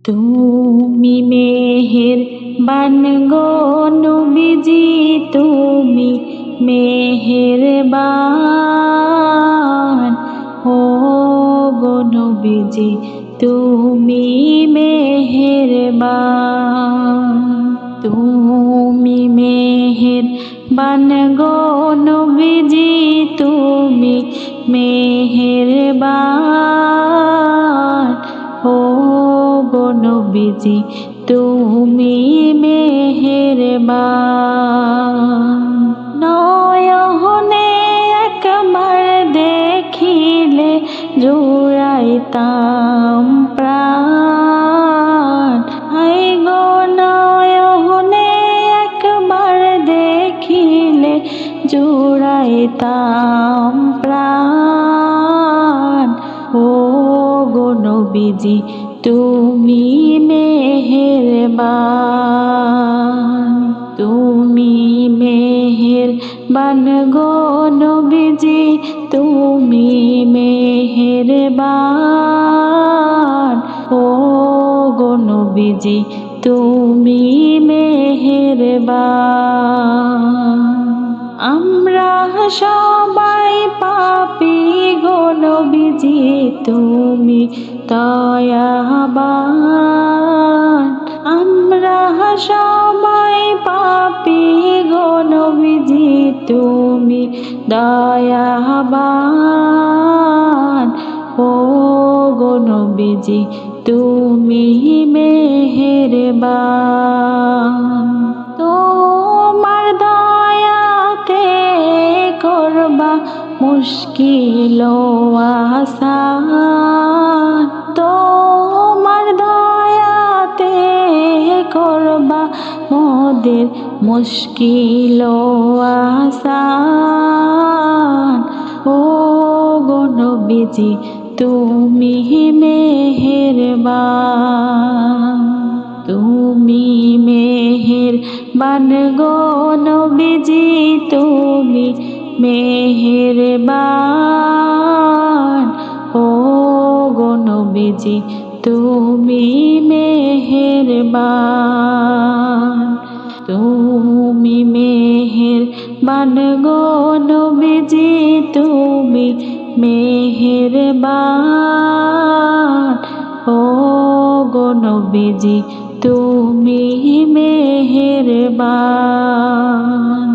তুমি মেহেরবান গো নবীজি, তুমি মেহেরবান। ও গো নবীজি, তুমি মেহেরবান। তুমি মেহেরবান গো নবীজি, তুমি মেহেরবান। ও গো নবীজি, তুমি মেহেরবান। নয়নে একবার দেখিলে জুড়াইতাম প্রাণ। হায় গো নয়নে একবার দেখিলে জুড়াইতাম প্রাণ। ও গো নবীজি, তুমি মেহেরবান। তুমি মেহেরবান গো নবীজি, তুমি মেহেরবান। ও গো নবীজি, তুমি মেহেরবান। আমরা সবাই পাপী গো নবীজি, তুমি দয়াবান। আমরা সবাই পাপী গো নবীজি, তুমি দয়াবান। ও গো নবীজি, তুমি মেহেরবান। তোমার দয়াতে করবা মুশকিল আসান। তোমার দয়াতে করবা মোদের মুশকিল আসান। ও গো নবীজি, তুমি মেহেরবান। তুমি মেহেরবান গো নবীজি, তুমি মেহেরবান। ও গো নবীজি, তুমি মেহেরবান। তুমি মেহেরবান গো নবীজি, তুমি মেহেরবান। ও গো নবীজি, তুমি মেহেরবান।